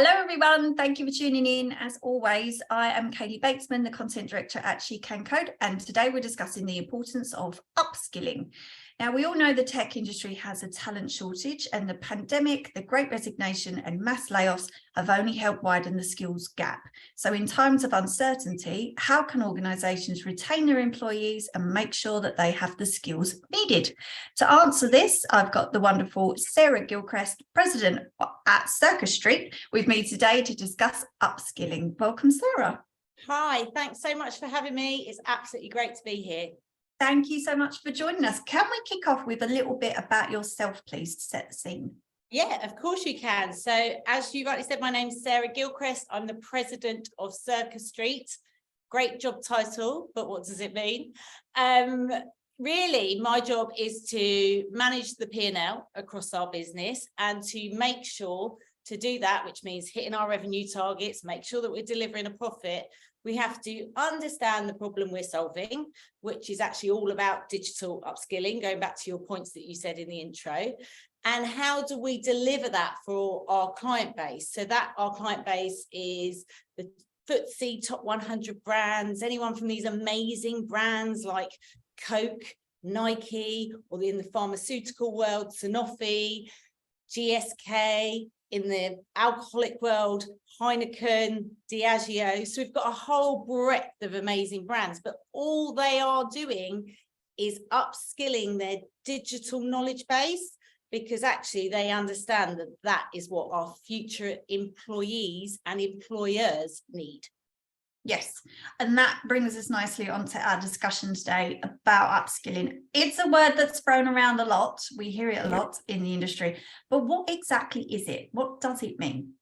Hello everyone, thank you for tuning in. As always, I am Katie Batesman, the Content Director at P&G and Coca-Cola, and today we're discussing the importance of upskilling. Now, we all know the tech industry has a talent shortage, and the pandemic, the Great Resignation and mass layoffs have only helped widen the skills gap. So in times of uncertainty, how can organisations retain their employees and make sure that they have the skills needed? To answer this, I've got the wonderful Sarah Gilchriest, President at Circus Street, with me today to discuss upskilling. Welcome, Sarah. Hi, thanks so much for having me. It's absolutely great to be here. Thank you so much for joining us. Can we kick off with a little bit about yourself, please, to set the scene? Yeah, of course you can. So as you rightly said, my name's Sarah Gilchriest. I'm the president of Circus Street. Great job title, but what does it mean? Really, my job is to manage the P&L across our business and to make sure to do that, which means hitting our revenue targets, make sure that we're delivering a profit. We have to understand the problem we're solving, which is actually all about digital upskilling, going back to your points that you said in the intro. And how do we deliver that for our client base? So that our client base is the FTSE top 100 brands, anyone from these amazing brands like Coke, Nike, or in the pharmaceutical world, Sanofi, GSK, in the alcoholic world, Heineken, Diageo. So we've got a whole breadth of amazing brands, but all they are doing is upskilling their digital knowledge base, because actually they understand that that is what our future employees and employers need. Yes, and that brings us nicely onto our discussion today about upskilling. It's a word that's thrown around a lot. We hear it a lot in the industry, but what exactly is it? What does it mean?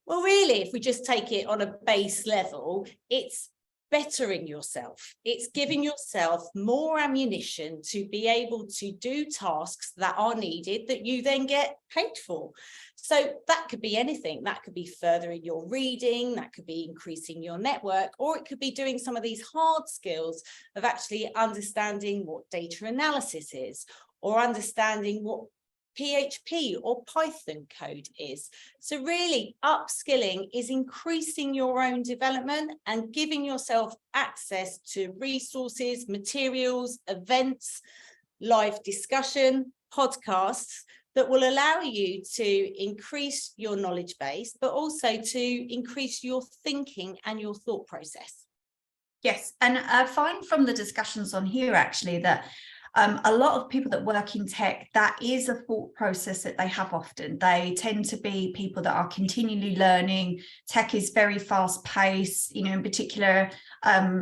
Well, really, if we just take it on a base level, it's bettering yourself. It's giving yourself more ammunition to be able to do tasks that are needed that you then get paid for. So that could be anything. That could be furthering your reading, that could be increasing your network, or it could be doing some of these hard skills of actually understanding what data analysis is, or understanding what PHP or Python code is. So really, upskilling is increasing your own development and giving yourself access to resources, materials, events, live discussion, podcasts that will allow you to increase your knowledge base, but also to increase your thinking and your thought process. Yes, and I find from the discussions on here actually that a lot of people that work in tech, that is a thought process that they have often. They tend to be people that are continually learning. Tech is very fast paced, in particular,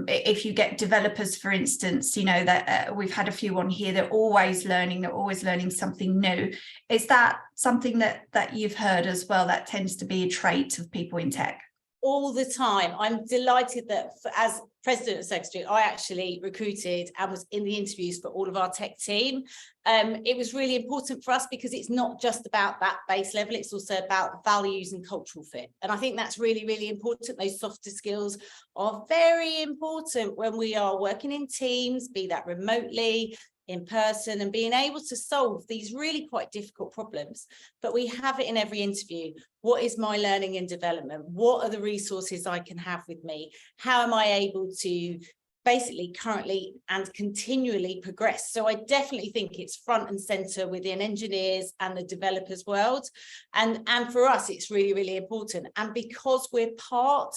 if you get developers, for instance, that we've had a few on here, they're always learning something new. Is that something that you've heard as well, that tends to be a trait of people in tech? All the time. I'm delighted that as president of Circus Street, I actually recruited and was in the interviews for all of our tech team. It was really important for us because it's not just about that base level, it's also about values and cultural fit. And I think that's really, really important. Those softer skills are very important when we are working in teams, be that remotely, in person, and being able to solve these really quite difficult problems. But we have it in every interview. What is my learning and development? What are the resources I can have with me? How am I able to basically currently and continually progress? So I definitely think it's front and center within engineers and the developers world. And for us, it's really, really important. And because we're part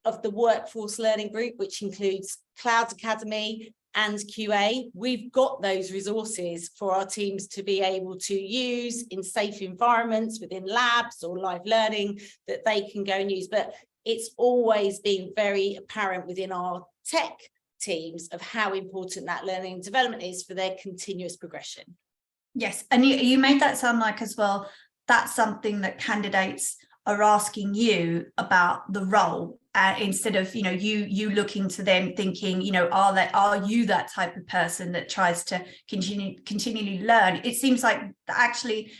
of the workforce learning group, which includes Cloud Academy and QA, we've got those resources for our teams to be able to use in safe environments within labs or live learning that they can go and use. But it's always been very apparent within our tech teams of how important that learning and development is for their continuous progression. Yes, and you made that sound like as well, that's something that candidates are asking you about the role. Instead of you looking to them thinking, are you that type of person that tries to continually learn? It seems like actually,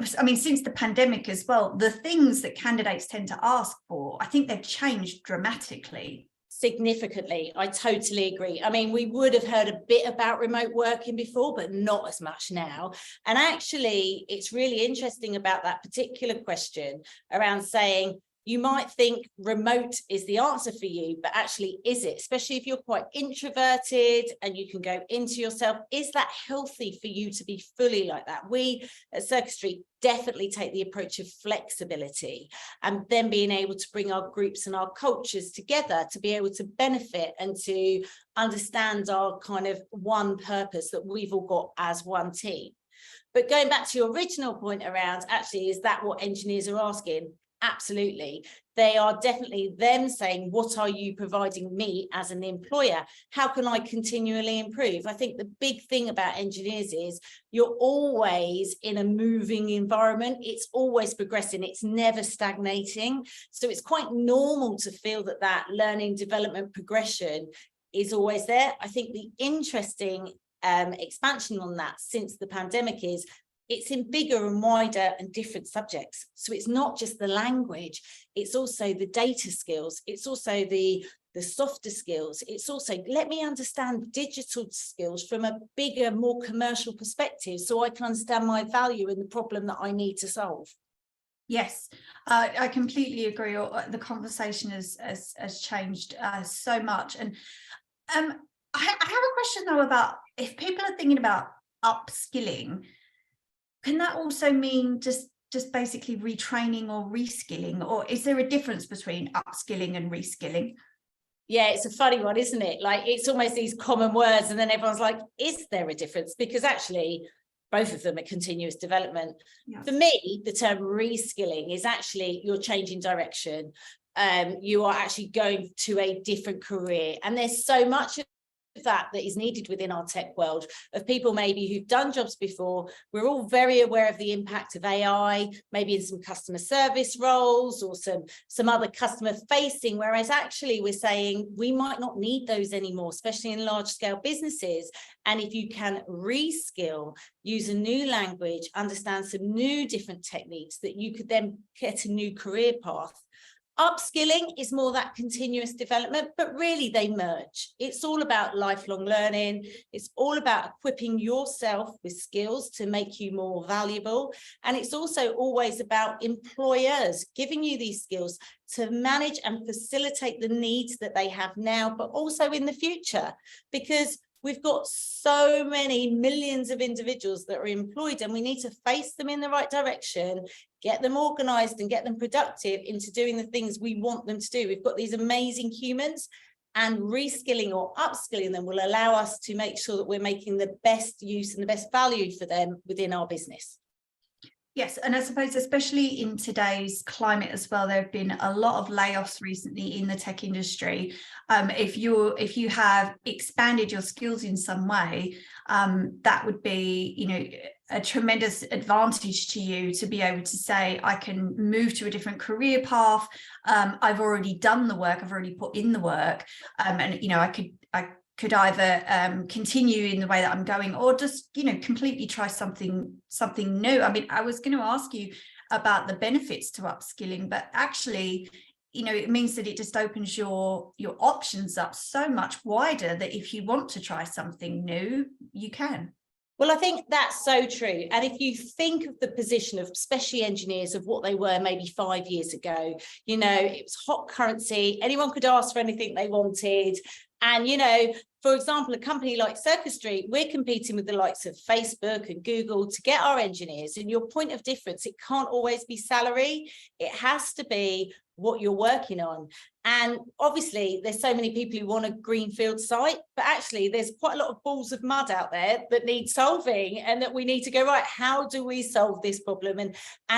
since the pandemic as well, the things that candidates tend to ask for, I think they've changed dramatically. Significantly. I totally agree. I mean, we would have heard a bit about remote working before, but not as much now. And actually, it's really interesting about that particular question around saying, you might think remote is the answer for you, but actually, is it? Especially if you're quite introverted and you can go into yourself. Is that healthy for you to be fully like that? We at Circus Street definitely take the approach of flexibility, and then being able to bring our groups and our cultures together to be able to benefit and to understand our kind of one purpose that we've all got as one team. But going back to your original point around, actually, is that what engineers are asking? Absolutely. They are definitely them saying, what are you providing me as an employer? How can I continually improve? I think the big thing about engineers is you're always in a moving environment. It's always progressing. It's never stagnating. So it's quite normal to feel that that learning, development, progression is always there. I think the interesting expansion on that since the pandemic is it's in bigger and wider and different subjects. So it's not just the language, it's also the data skills, it's also the softer skills, it's also, let me understand digital skills from a bigger, more commercial perspective so I can understand my value in the problem that I need to solve. Yes, I completely agree. The conversation has changed so much. And I have a question though about if people are thinking about upskilling, can that also mean just basically retraining or reskilling, or is there a difference between upskilling and reskilling? Yeah, it's a funny one, isn't it? Like, it's almost these common words, and then everyone's like, is there a difference? Because actually, both of them are continuous development. Yeah. For me, the term reskilling is actually you're changing direction. You are actually going to a different career. And there's so much of that is needed within our tech world of people maybe who've done jobs before. We're all very aware of the impact of AI, maybe in some customer service roles or some other customer facing, whereas actually we're saying we might not need those anymore, especially in large scale businesses. And if you can reskill, use a new language, understand some new different techniques, that you could then get a new career path. Upskilling is more that continuous development, but really they merge. It's all about lifelong learning. It's all about equipping yourself with skills to make you more valuable. And it's also always about employers giving you these skills to manage and facilitate the needs that they have now, but also in the future, because we've got so many millions of individuals that are employed, and we need to face them in the right direction, get them organized and get them productive into doing the things we want them to do. We've got these amazing humans, and reskilling or upskilling them will allow us to make sure that we're making the best use and the best value for them within our business. Yes, and I suppose especially in today's climate as well, there have been a lot of layoffs recently in the tech industry. If you have expanded your skills in some way, that would be, a tremendous advantage to you to be able to say, I can move to a different career path. I've already done the work, I've already put in the work, and I could either continue in the way that I'm going, or just, completely try something new. I mean, I was going to ask you about the benefits to upskilling, but actually, it means that it just opens your options up so much wider that if you want to try something new, you can. Well, I think that's so true. And if you think of the position of especially engineers of what they were maybe 5 years ago, it was hot currency. Anyone could ask for anything they wanted. And, for example, a company like Circus Street, we're competing with the likes of Facebook and Google to get our engineers. And your point of difference, it can't always be salary. It has to be what you're working on. And obviously, there's so many people who want a greenfield site, but actually there's quite a lot of balls of mud out there that need solving, and that we need to go, right, how do we solve this problem and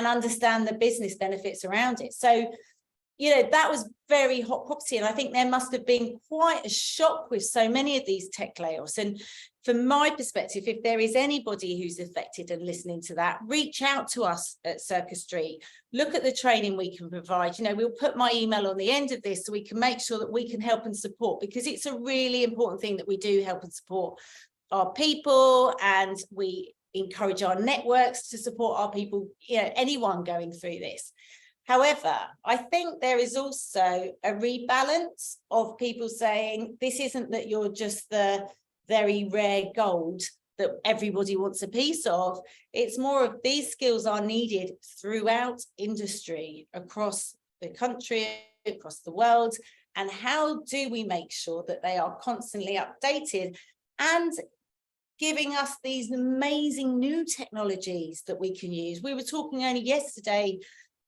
understand the business benefits around it? So, that was very hot property. And I think there must have been quite a shock with so many of these tech layoffs. And from my perspective, if there is anybody who's affected and listening to that, reach out to us at Circus Street. Look at the training we can provide. We'll put my email on the end of this so we can make sure that we can help and support, because it's a really important thing that we do help and support our people, and we encourage our networks to support our people, anyone going through this. However, I think there is also a rebalance of people saying, this isn't that you're just the very rare gold that everybody wants a piece of. It's more of these skills are needed throughout industry, across the country, across the world. And how do we make sure that they are constantly updated and giving us these amazing new technologies that we can use? We were talking only yesterday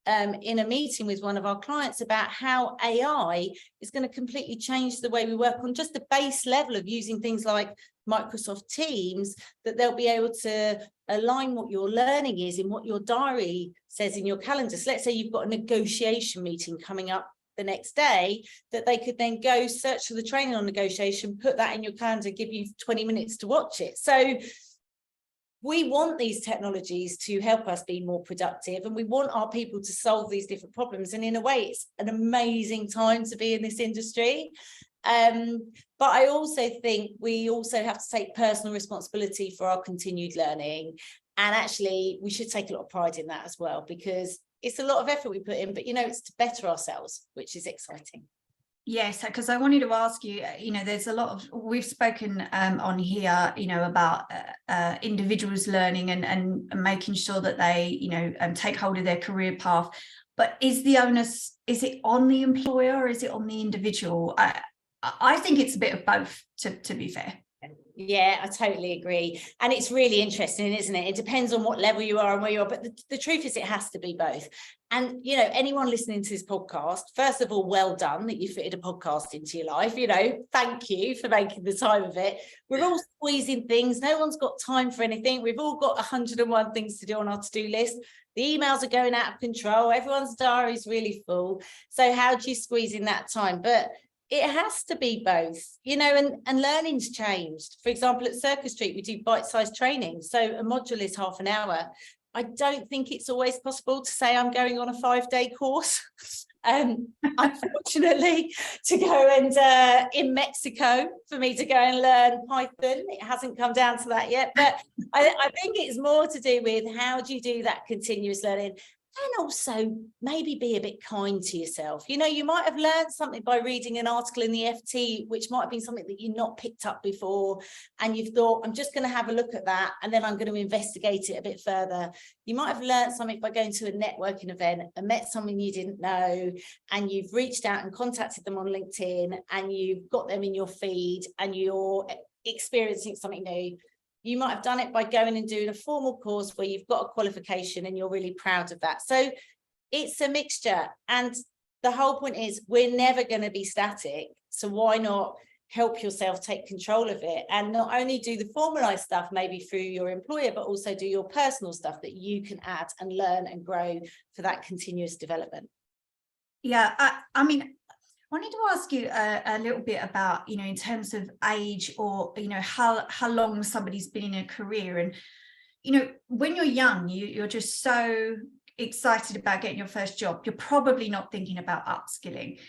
in a meeting with one of our clients about how AI is going to completely change the way we work on just the base level of using things like Microsoft Teams, that they'll be able to align what your learning is in what your diary says in your calendar. So let's say you've got a negotiation meeting coming up the next day, that they could then go search for the training on negotiation, put that in your calendar, give you 20 minutes to watch it. So we want these technologies to help us be more productive, and we want our people to solve these different problems. And in a way, it's an amazing time to be in this industry. But I also think we also have to take personal responsibility for our continued learning. And actually, we should take a lot of pride in that as well, because it's a lot of effort we put in, but, you know, it's to better ourselves, which is exciting. Yes, because I wanted to ask you, you know, there's a lot of, we've spoken on here, you know, about individuals learning and making sure that they, you know, take hold of their career path. But is the onus, is it on the employer or is it on the individual? I think it's a bit of both, to be fair. Yeah, I totally agree. And it's really interesting, isn't it? It depends on what level you are and where you are. But the truth is, it has to be both. And, you know, anyone listening to this podcast, first of all, well done that you fitted a podcast into your life. You know, thank you for making the time of it. We're all squeezing things. No one's got time for anything. We've all got 101 things to do on our to-do list. The emails are going out of control. Everyone's diary is really full. So how do you squeeze in that time? But it has to be both, you know, and learning's changed. For example, at Circus Street, we do bite-sized training. So a module is half an hour. I don't think it's always possible to say I'm going on a 5-day course. Unfortunately, to go and in Mexico for me to go and learn Python. It hasn't come down to that yet. But I think it's more to do with how do you do that continuous learning? And also maybe be a bit kind to yourself. You know, you might have learned something by reading an article in the FT, which might have been something that you've not picked up before. And you've thought, I'm just going to have a look at that. And then I'm going to investigate it a bit further. You might have learned something by going to a networking event and met someone you didn't know. And you've reached out and contacted them on LinkedIn and you've got them in your feed and you're experiencing something new. You might have done it by going and doing a formal course where you've got a qualification and you're really proud of that. So it's a mixture. And the whole point is we're never going to be static. So why not help yourself take control of it and not only do the formalized stuff maybe through your employer, but also do your personal stuff that you can add and learn and grow for that continuous development. Yeah, I mean, I wanted to ask you a little bit about, you know, in terms of age or, you know, how long somebody's been in a career. And, you know, when you're young, you're just so excited about getting your first job. You're probably not thinking about upskilling.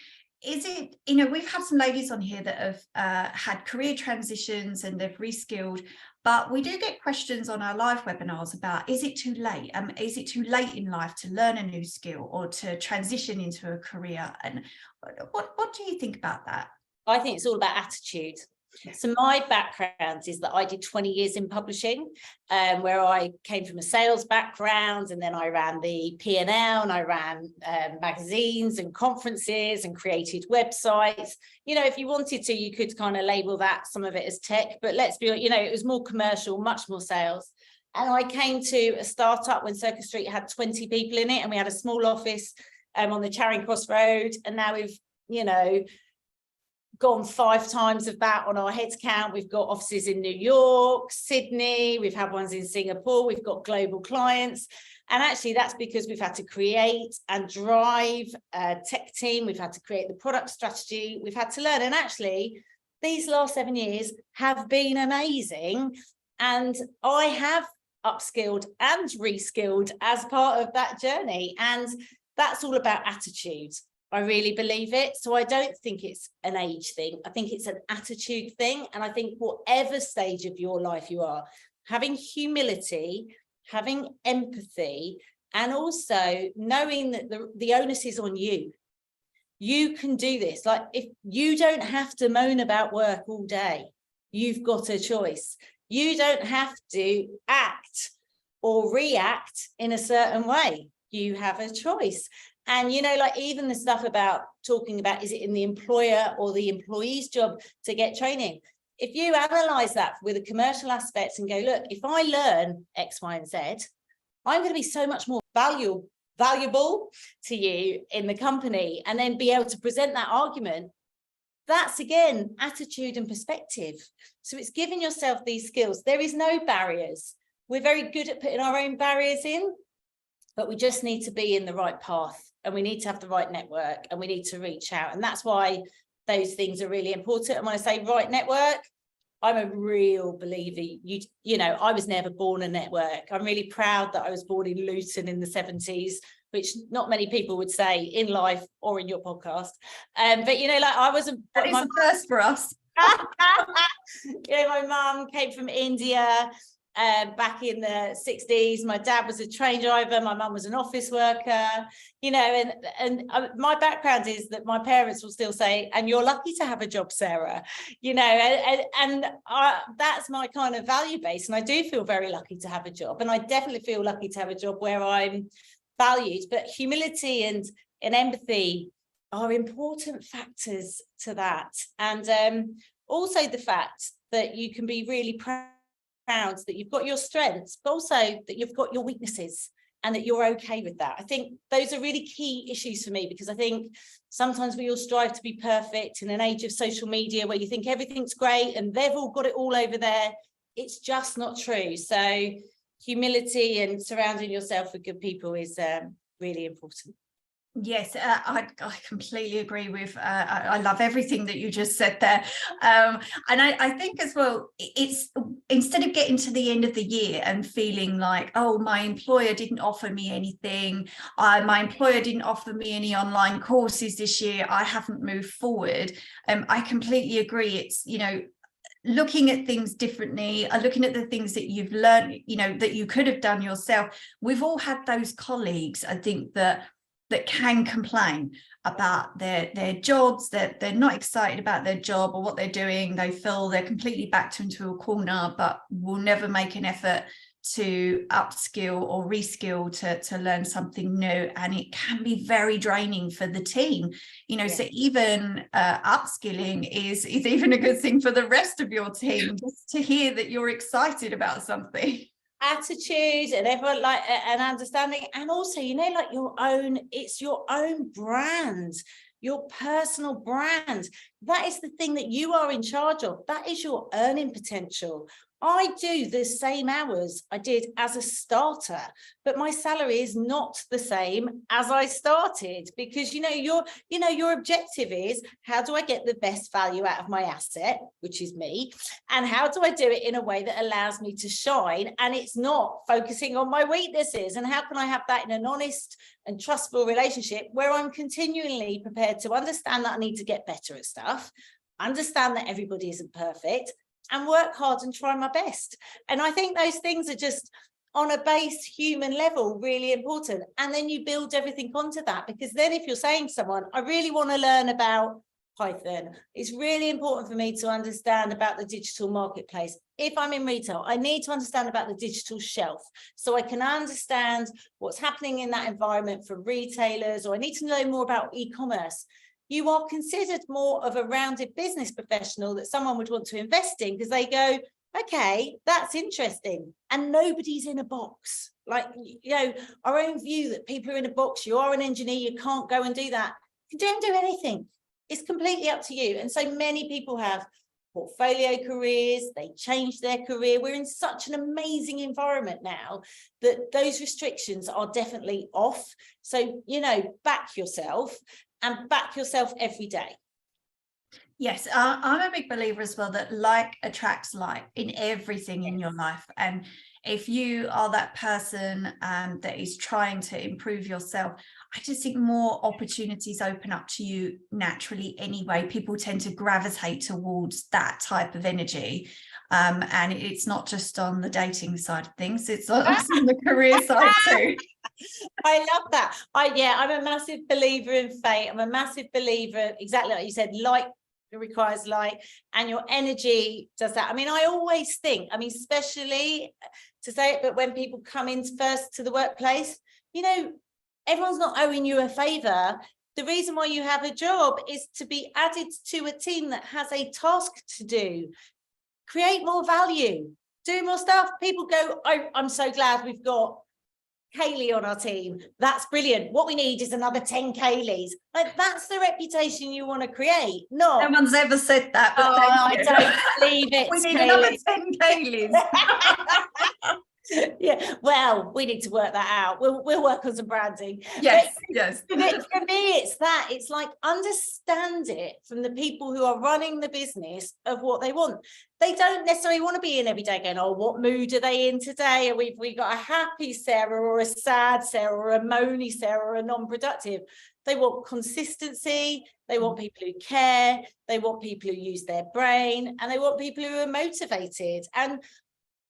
Is it, you know, we've had some ladies on here that have had career transitions and they've reskilled, but we do get questions on our live webinars about, is it too late? Is it too late in life to learn a new skill or to transition into a career? And what do you think about that? I think it's all about attitude. So my background is that I did 20 years in publishing, where I came from a sales background, and then I ran the P&L and I ran magazines and conferences and created websites. You know, if you wanted to, you could kind of label that some of it as tech, but let's be, you know, it was more commercial, much more sales. And I came to a startup when Circus Street had 20 people in it, and we had a small office on the Charing Cross Road, and now we've, you know, gone 5 times of that on our head count. We've got offices in New York, Sydney, we've had ones in Singapore, we've got global clients. And actually that's because we've had to create and drive a tech team, we've had to create the product strategy, we've had to learn. And actually these last 7 years have been amazing. And I have upskilled and reskilled as part of that journey. And that's all about attitude. I really believe it. So I don't think it's an age thing. I think it's an attitude thing. And I think whatever stage of your life you are, having humility, having empathy, And also knowing that the onus is on you. You can do this. Like, if you don't have to moan about work all day, you've got a choice. You don't have to act or react in a certain way. You have a choice. And, you know, like even the stuff about talking about, is it in the employer or the employee's job to get training? If you analyze that with the commercial aspects and go, look, if I learn X, Y, and Z, I'm going to be so much more valuable to you in the company, and then be able to present that argument. That's, again, attitude and perspective. So it's giving yourself these skills. There is no barriers. We're very good at putting our own barriers in, but we just need to be in the right path, and we need to have the right network, and we need to reach out. And that's why those things are really important. And when I say right network, I'm a real believer. You know, I was never born a network. I'm really proud that I was born in Luton in the 70s, which not many people would say in life or in your podcast. But, you know, like I was that is a first for us. You know, my mum came from India back in the 60s. My dad was a train driver. My mum was an office worker, you know, and my background is that my parents will still say, and you're lucky to have a job, Sarah, you know, and that's my kind of value base. And I do feel very lucky to have a job. And I definitely feel lucky to have a job where I'm valued. But humility and empathy are important factors to that. And also the fact that you can be really proud that you've got your strengths, but also that you've got your weaknesses, and that you're okay with that. I think those are really key issues for me, because I think sometimes we all strive to be perfect in an age of social media where you think everything's great and they've all got it all over there. It's just not true. So humility and surrounding yourself with good people is really important. Yes, I completely agree with, I love everything that you just said there. And I think as well, it's instead of getting to the end of the year and feeling like, oh, my employer didn't offer me anything, my employer didn't offer me any online courses this year, I haven't moved forward. I completely agree. It's, you know, looking at things differently, looking at the things that you've learned, you know, that you could have done yourself. We've all had those colleagues, I think, that can complain about their jobs, that they're not excited about their job or what they're doing. They feel they're completely backed into a corner, but will never make an effort to upskill or reskill to learn something new. And it can be very draining for the team, you know. Yeah. So even upskilling is even a good thing for the rest of your team, just to hear that you're excited about something. Attitude and everyone like an understanding, and also, you know, like it's your own brand, your personal brand. That is the thing that you are in charge of. That is your earning potential. I do the same hours I did as a starter, but my salary is not the same as I started, because, you know, your objective is, how do I get the best value out of my asset, which is me, and how do I do it in a way that allows me to shine, and it's not focusing on my weaknesses? And how can I have that in an honest and trustful relationship where I'm continually prepared to understand that I need to get better at stuff, understand that everybody isn't perfect, and work hard and try my best? And I think those things are just, on a base human level, really important. And then you build everything onto that, because then if you're saying to someone, I really want to learn about Python, it's really important for me to understand about the digital marketplace. If I'm in retail, I need to understand about the digital shelf, so I can understand what's happening in that environment for retailers, or I need to know more about e-commerce. You are considered more of a rounded business professional that someone would want to invest in, because they go, okay, that's interesting. And nobody's in a box. Like, you know, our own view that people are in a box, you are an engineer, you can't go and do that. You don't do anything. It's completely up to you. And so many people have portfolio careers, they change their career. We're in such an amazing environment now that those restrictions are definitely off. So, you know, back yourself, and back yourself every day. Yes, I'm a big believer as well that like attracts like in everything in your life. And if you are that person that is trying to improve yourself, I just think more opportunities open up to you naturally anyway. People tend to gravitate towards that type of energy. And it's not just on the dating side of things, it's also on the career side too. I love that. I'm a massive believer in fate. I'm a massive believer, exactly like you said, light requires light, and your energy does that. I mean, I always think, I mean, especially to say it, but when people come in first to the workplace, you know, everyone's not owing you a favor. The reason why you have a job is to be added to a team that has a task to do, create more value, do more stuff. People go, I'm so glad we've got Kaylee on our team. That's brilliant. What we need is another 10 Kayleys. Like, that's the reputation you want to create. No one's ever said that, but I don't believe it. we need Kaylee. another 10 Kayleys. Yeah, well, we need to work that out. We'll work on some branding. Yes, but yes. For me, it's that. It's like, understand it from the people who are running the business of what they want. They don't necessarily want to be in every day going, oh, what mood are they in today? Are we got a happy Sarah or a sad Sarah or a moany Sarah or a non-productive? They want consistency. They want people who care. They want people who use their brain, and they want people who are motivated. And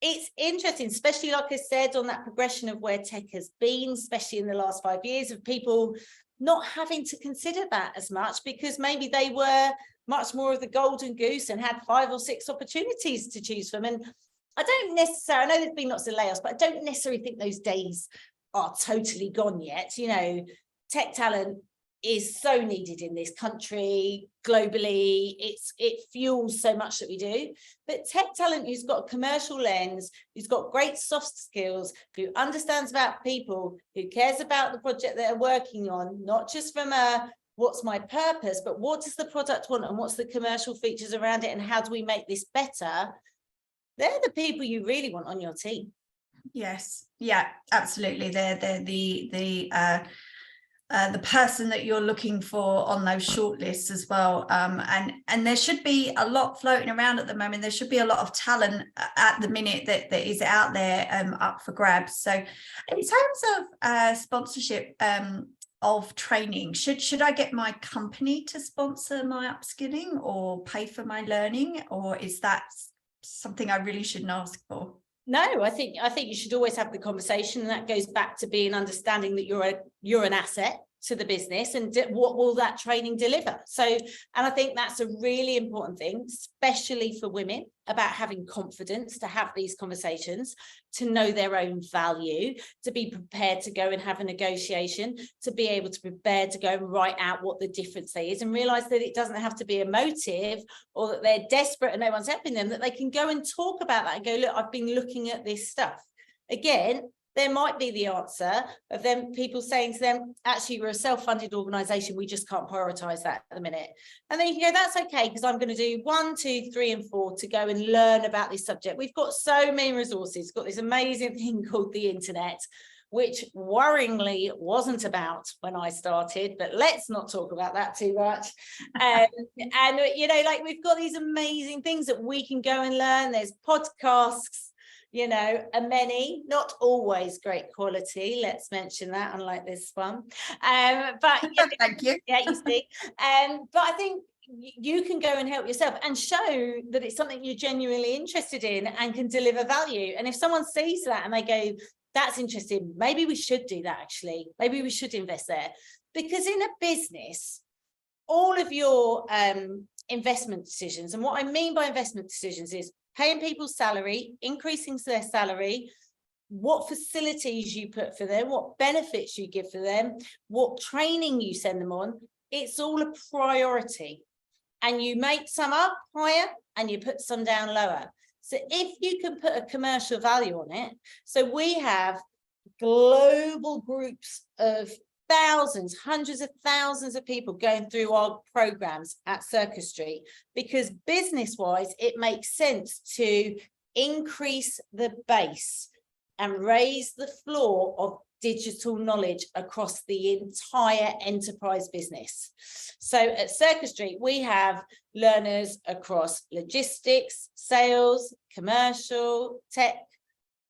it's interesting, especially like I said, on that progression of where tech has been, especially in the last 5 years, of people not having to consider that as much because maybe they were much more of the golden goose and had 5 or 6 opportunities to choose from. And I don't necessarily, I know there's been lots of layoffs, but I don't necessarily think those days are totally gone yet. You know, tech talent is so needed in this country, globally. It fuels so much that we do. But tech talent who's got a commercial lens, who's got great soft skills, who understands about people, who cares about the project they're working on, not just from a what's my purpose, but what does the product want and what's the commercial features around it and how do we make this better? They're the people you really want on your team. Yes, yeah, absolutely. They're the person that you're looking for on those shortlists as well. And there should be a lot floating around at the moment. There should be a lot of talent at the minute that is out there up for grabs. So in terms of sponsorship of training, should I get my company to sponsor my upskilling or pay for my learning, or is that something I really shouldn't ask for? No, I think you should always have the conversation, and that goes back to being understanding that you're an asset to the business, and what will that training deliver. So, and I think that's a really important thing, especially for women, about having confidence to have these conversations, to know their own value, to be prepared to go and have a negotiation, to be able to prepare to go and write out what the difference is, and realize that it doesn't have to be emotive or that they're desperate and no one's helping them, that they can go and talk about that and go, look, I've been looking at this stuff. Again, there might be the answer of them, people saying to them, actually, we're a self-funded organisation, we just can't prioritise that at the minute. And then you can go, that's okay, because I'm going to do 1, 2, 3 and 4 to go and learn about this subject. We've got so many resources, we've got this amazing thing called the internet, which worryingly wasn't about when I started, but let's not talk about that too much. And you know, like, we've got these amazing things that we can go and learn. There's podcasts, you know, and many, not always great quality, let's mention that, unlike this one. But you know, thank you. Yeah, you see. But I think you can go and help yourself and show that it's something you're genuinely interested in and can deliver value. And if someone sees that and they go, that's interesting, maybe we should do that, actually, maybe we should invest there. Because in a business, all of your investment decisions, and what I mean by investment decisions is paying people's salary, increasing their salary, what facilities you put for them, what benefits you give for them, what training you send them on, it's all a priority. And you make some up higher and you put some down lower. So if you can put a commercial value on it, so we have global groups of thousands, hundreds of thousands of people going through our programs at Circus Street, because business-wise, it makes sense to increase the base and raise the floor of digital knowledge across the entire enterprise business. So at Circus Street, we have learners across logistics, sales, commercial, tech,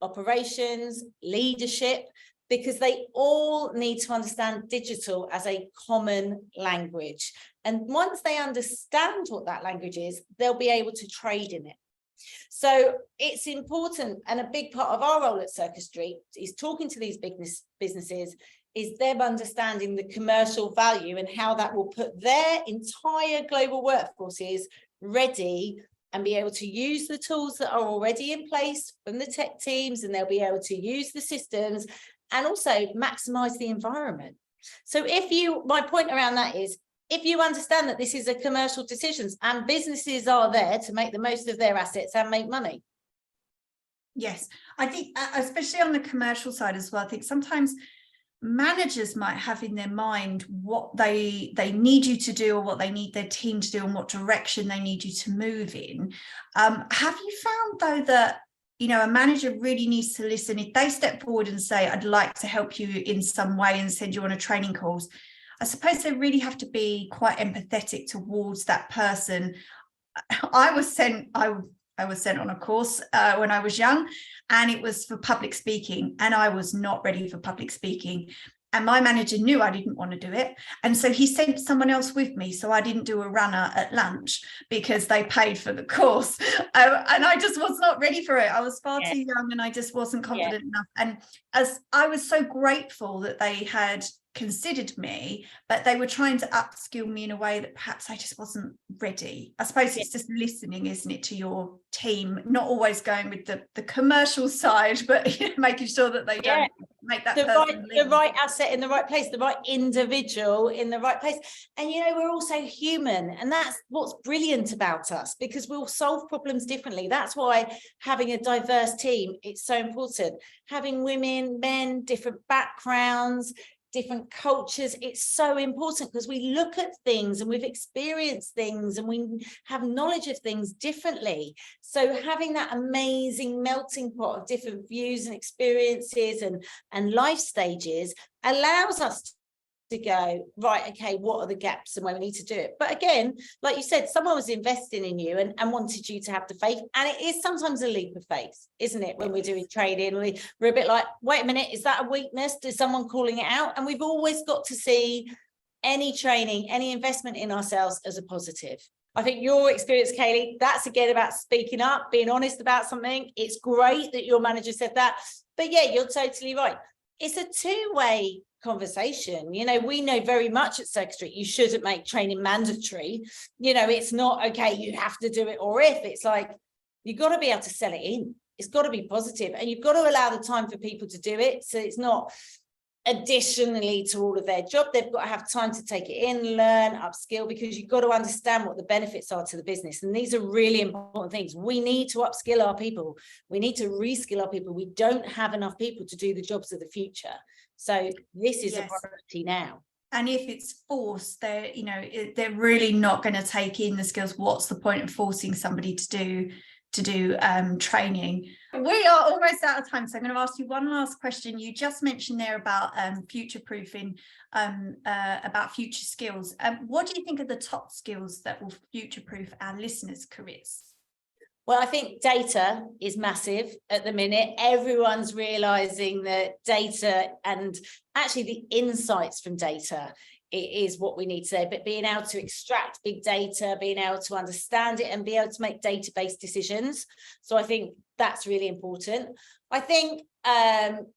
operations, leadership, because they all need to understand digital as a common language. And once they understand what that language is, they'll be able to trade in it. So it's important, and a big part of our role at Circus Street is talking to these businesses, is them understanding the commercial value and how that will put their entire global workforces ready and be able to use the tools that are already in place from the tech teams, and they'll be able to use the systems and also maximize the environment. So my point around that is, if you understand that this is a commercial decisions and businesses are there to make the most of their assets and make money. Yes, I think especially on the commercial side as well, I think sometimes managers might have in their mind what they need you to do, or what they need their team to do, and what direction they need you to move in. Have you found though that, you know, a manager really needs to listen? If they step forward and say, I'd like to help you in some way and send you on a training course, I suppose they really have to be quite empathetic towards that person. I was sent on a course when I was young, and it was for public speaking, and I was not ready for public speaking. And my manager knew I didn't want to do it. And so he sent someone else with me. So I didn't do a runner at lunch because they paid for the course. And I just was not ready for it. I was far too young, and I just wasn't confident enough. And as I was so grateful that they had considered me, but they were trying to upskill me in a way that perhaps I just wasn't ready. I suppose it's just listening, isn't it, to your team, not always going with the commercial side, but making sure that they don't make that the right asset in the right place, the right individual in the right place. And you know, we're also human, and that's what's brilliant about us, because we'll solve problems differently. That's why having a diverse team, it's so important. Having women, men, different backgrounds, different cultures, it's so important, because we look at things and we've experienced things and we have knowledge of things differently. So having that amazing melting pot of different views and experiences and life stages allows us to go, right, okay, what are the gaps and where we need to do it? But again, like you said, someone was investing in you and wanted you to have the faith. And it is sometimes a leap of faith, isn't it? When we're doing trading, we're a bit like, wait a minute, is that a weakness? Is someone calling it out? And we've always got to see any training, any investment in ourselves as a positive. I think your experience, Kaylee, that's again about speaking up, being honest about something. It's great that your manager said that. But yeah, you're totally right. It's a two-way conversation. You know, we know very much at Circus Street, you shouldn't make training mandatory. You know, it's not, okay, you have to do it, or if it's like, you've got to be able to sell it in. It's got to be positive, and you've got to allow the time for people to do it. So it's not additionally to all of their job. They've got to have time to take it in, learn, upskill, because you've got to understand what the benefits are to the business. And these are really important things. We need to upskill our people. We need to reskill our people. We don't have enough people to do the jobs of the future. So this is a priority now. And if it's forced, they're really not going to take in the skills. What's the point of forcing somebody to do training? We are almost out of time, so I'm going to ask you one last question. You just mentioned there about future proofing, about future skills. What do you think are the top skills that will future proof our listeners' careers? Well, I think data is massive at the minute. Everyone's realizing that data, and actually the insights from data, is what we need today. But being able to extract big data, being able to understand it, and be able to make data-based decisions. So I think that's really important. I think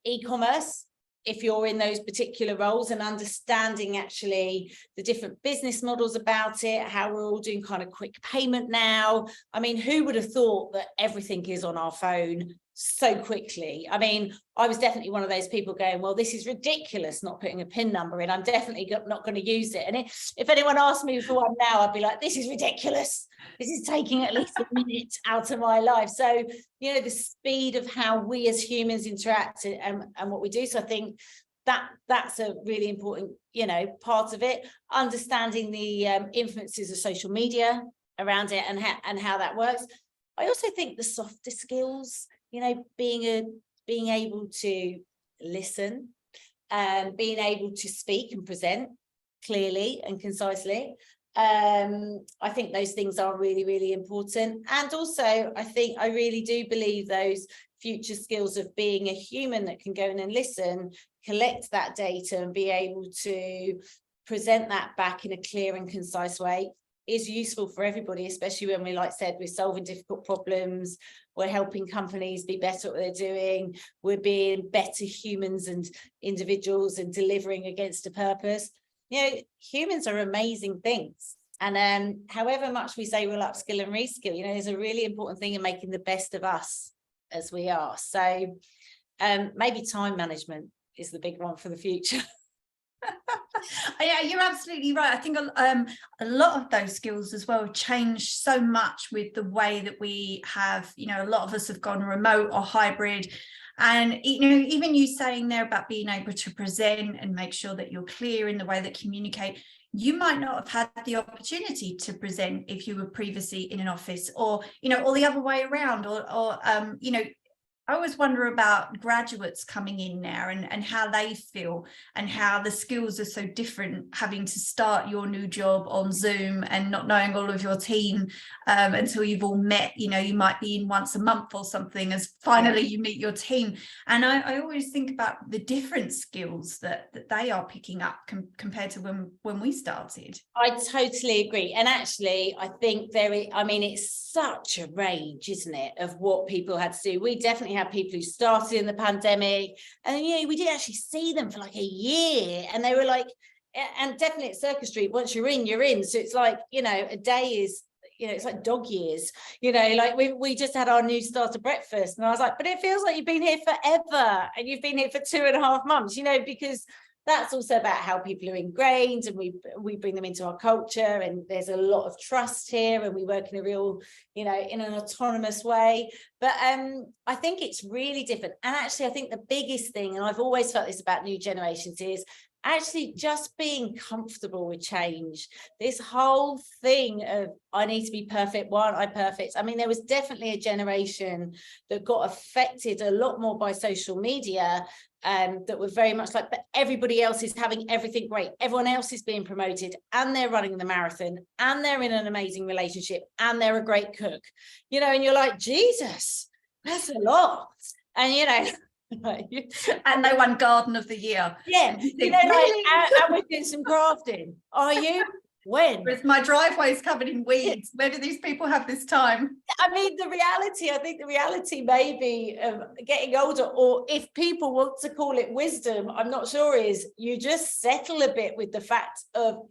e-commerce, if you're in those particular roles, and understanding actually the different business models about it, how we're all doing kind of quick payment now. I mean, who would have thought that everything is on our phone so quickly? I mean, I was definitely one of those people going, well, this is ridiculous not putting a PIN number in. I'm definitely not going to use it. And if anyone asked me for one now, I'd be like, this is ridiculous. This is taking at least a minute out of my life. So, you know, the speed of how we as humans interact and what we do. So I think that's a really important, you know, part of it. Understanding the influences of social media around it and how that works. I also think the softer skills, you know, being able to listen and being able to speak and present clearly and concisely. I think those things are really, really important. And also, I really do believe those future skills of being a human that can go in and listen, collect that data, and be able to present that back in a clear and concise way. is useful for everybody, especially when we, like I said, we're solving difficult problems, we're helping companies be better at what they're doing, we're being better humans and individuals and delivering against a purpose. You know, humans are amazing things. And however much we say we'll upskill and reskill, you know, there's a really important thing in making the best of us as we are. So maybe time management is the big one for the future. Yeah, you're absolutely right. I think a lot of those skills as well changed so much with the way that we have, you know, a lot of us have gone remote or hybrid. And, you know, even you saying there about being able to present and make sure that you're clear in the way that communicate, you might not have had the opportunity to present if you were previously in an office, or, you know, or the other way around, or you know, I always wonder about graduates coming in now and how they feel, and how the skills are so different, having to start your new job on Zoom and not knowing all of your team until you've all met. You know, you might be in once a month or something as finally you meet your team. And I always think about the different skills that they are picking up compared to when we started. I totally agree. And actually, I think it's such a range, isn't it, of what people had to do. We definitely had people who started in the pandemic, and, you know, we didn't actually see them for like a year. And they were like, and definitely at Circus Street, once you're in, you're in. So it's like, you know, a day is, you know, it's like dog years, you know, like we just had our new starter breakfast. And I was like, but it feels like you've been here forever, and you've been here for 2.5 months, you know, because that's also about how people are ingrained, and we bring them into our culture, and there's a lot of trust here, and we work in a real, you know, in an autonomous way. But I think it's really different. And actually, I think the biggest thing, and I've always felt this about new generations, is actually just being comfortable with change. This whole thing of I need to be perfect, why aren't I perfect? I mean, there was definitely a generation that got affected a lot more by social media, that were very much like, but everybody else is having everything great. Everyone else is being promoted, and they're running the marathon, and they're in an amazing relationship, and they're a great cook, you know, and you're like, Jesus, that's a lot. And, you know, and they won Garden of the Year. Yeah, you know, really? And we're doing some crafting. Are you? When? Whereas my driveway's covered in weeds. Where do these people have this time? I mean, I think the reality maybe of getting older, or if people want to call it wisdom, I'm not sure, is you just settle a bit with the fact of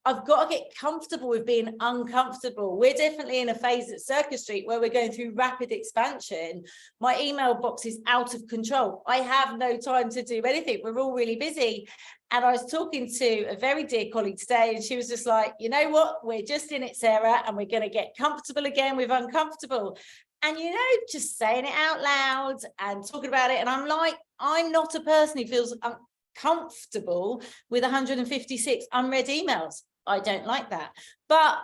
I've got to get comfortable with being uncomfortable. We're definitely in a phase at Circus Street where we're going through rapid expansion. My email box is out of control. I have no time to do anything. We're all really busy. And I was talking to a very dear colleague today, and she was just like, you know what, we're just in it, Sarah, and we're going to get comfortable again with uncomfortable. And, you know, just saying it out loud and talking about it. And I'm like, I'm not a person who feels uncomfortable with 156 unread emails. I don't like that, but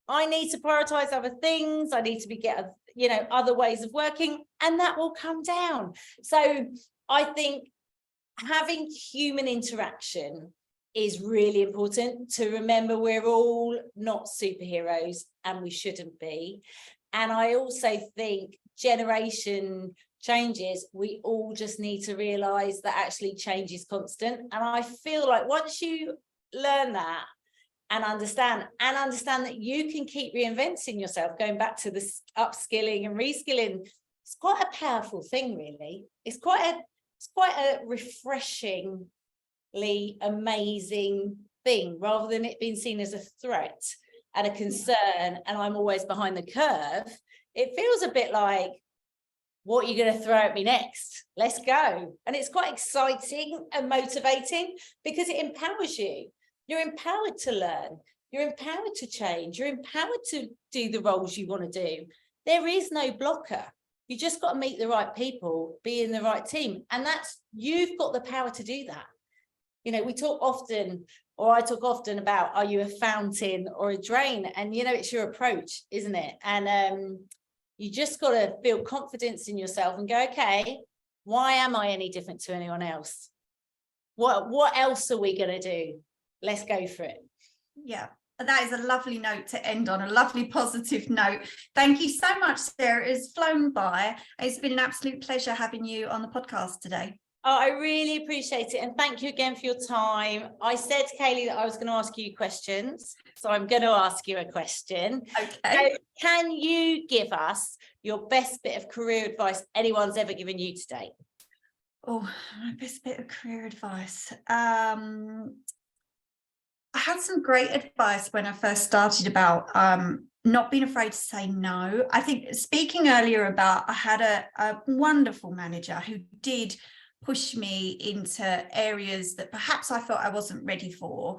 I need to prioritize other things. I need to get, you know, other ways of working, and that will come down. So I think having human interaction is really important to remember. We're all not superheroes, and we shouldn't be. And I also think generation changes, we all just need to realize that actually change is constant. And I feel like once you learn that, and understand that you can keep reinventing yourself, going back to this upskilling and reskilling, it's quite a powerful thing, really. It's quite a refreshingly amazing thing, rather than it being seen as a threat and a concern, and I'm always behind the curve. It feels a bit like, what are you going to throw at me next? Let's go. And it's quite exciting and motivating, because it empowers you. You're empowered to learn. You're empowered to change. You're empowered to do the roles you want to do. There is no blocker. You just got to meet the right people, be in the right team. And you've got the power to do that. You know, we talk often, or I talk often about, are you a fountain or a drain? And, you know, it's your approach, isn't it? And you just got to feel confidence in yourself and go, okay, why am I any different to anyone else? What else are we going to do? Let's go for it. Yeah, that is a lovely note to end on, a lovely positive note. Thank you so much, Sarah. It's flown by. It's been an absolute pleasure having you on the podcast today. Oh, I really appreciate it. And thank you again for your time. I said to Kaylee that I was going to ask you questions. So I'm going to ask you a question. Okay. So can you give us your best bit of career advice anyone's ever given you today? Oh, my best bit of career advice. I had some great advice when I first started about not being afraid to say no. I think speaking earlier about, I had a wonderful manager who did push me into areas that perhaps I felt I wasn't ready for.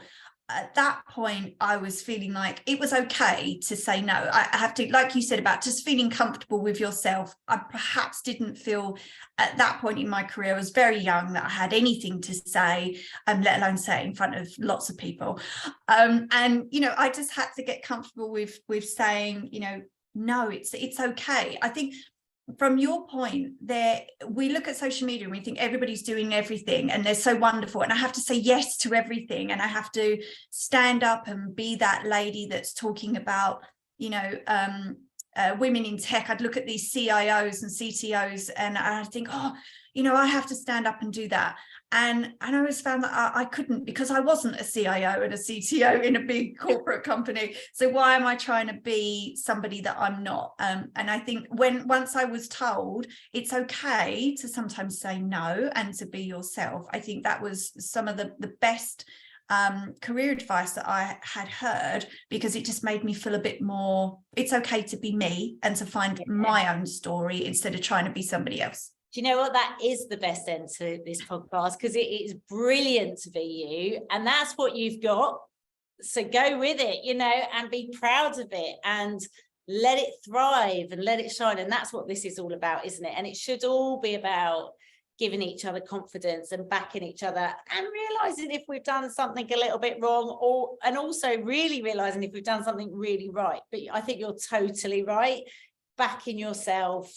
At that point, I was feeling like it was okay to say no. I have to, like you said, about just feeling comfortable with yourself. I perhaps didn't feel at that point in my career, I was very young, that I had anything to say, let alone say it in front of lots of people. And, you know, I just had to get comfortable with saying, you know, no, it's okay. I think from your point there, we look at social media and we think everybody's doing everything and they're so wonderful, and I have to say yes to everything, and I have to stand up and be that lady that's talking about, you know, women in tech. I'd look at these CIOs and CTOs and I think, oh, you know, I have to stand up and do that. And I always found that I couldn't, because I wasn't a CIO and a CTO in a big corporate company. So why am I trying to be somebody that I'm not? And I think once I was told it's okay to sometimes say no and to be yourself, I think that was some of the best career advice that I had heard, because it just made me feel a bit more, it's okay to be me and to find my own story instead of trying to be somebody else. Do you know what? That is the best end to this podcast, because it is brilliant to be you, and that's what you've got. So go with it, you know, and be proud of it and let it thrive and let it shine. And that's what this is all about, isn't it? And it should all be about giving each other confidence and backing each other, and realizing if we've done something a little bit wrong, and also really realizing if we've done something really right. But I think you're totally right. Backing yourself,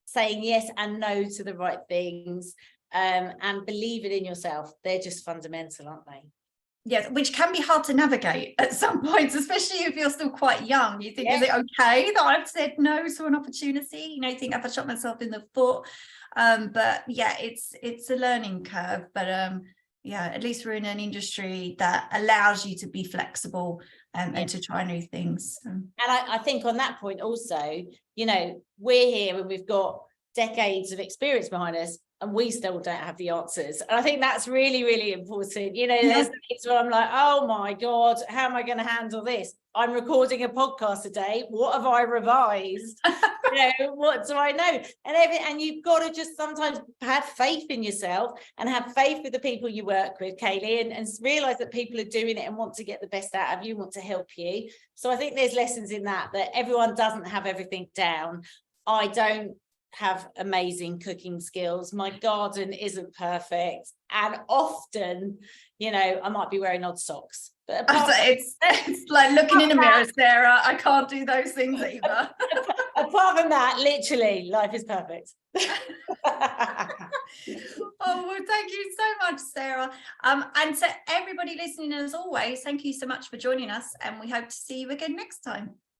saying yes and no to the right things, and believing in yourself. They're just fundamental, aren't they? Yes, which can be hard to navigate at some points, especially if you're still quite young. You think, is it okay that I've said no to an opportunity? You know, you think, have I shot myself in the foot? But yeah, it's a learning curve. But yeah, at least we're in an industry that allows you to be flexible and to try new things. And I think on that point also, you know, we're here and we've got decades of experience behind us, and we still don't have the answers. And I think that's really, really important. You know, there's things where I'm like, oh my God, how am I going to handle this? I'm recording a podcast today. What have I revised? You know, what do I know? And you've got to just sometimes have faith in yourself and have faith with the people you work with, Kaylee, and realize that people are doing it and want to get the best out of you, want to help you. So I think there's lessons in that everyone doesn't have everything down. I don't have amazing cooking skills. My garden isn't perfect. And often, you know, I might be wearing odd socks. But it's like looking in a mirror, Sarah. I can't do those things either. Apart from that, literally, life is perfect. Oh, well, thank you so much, Sarah. And to everybody listening, as always, thank you so much for joining us, and we hope to see you again next time.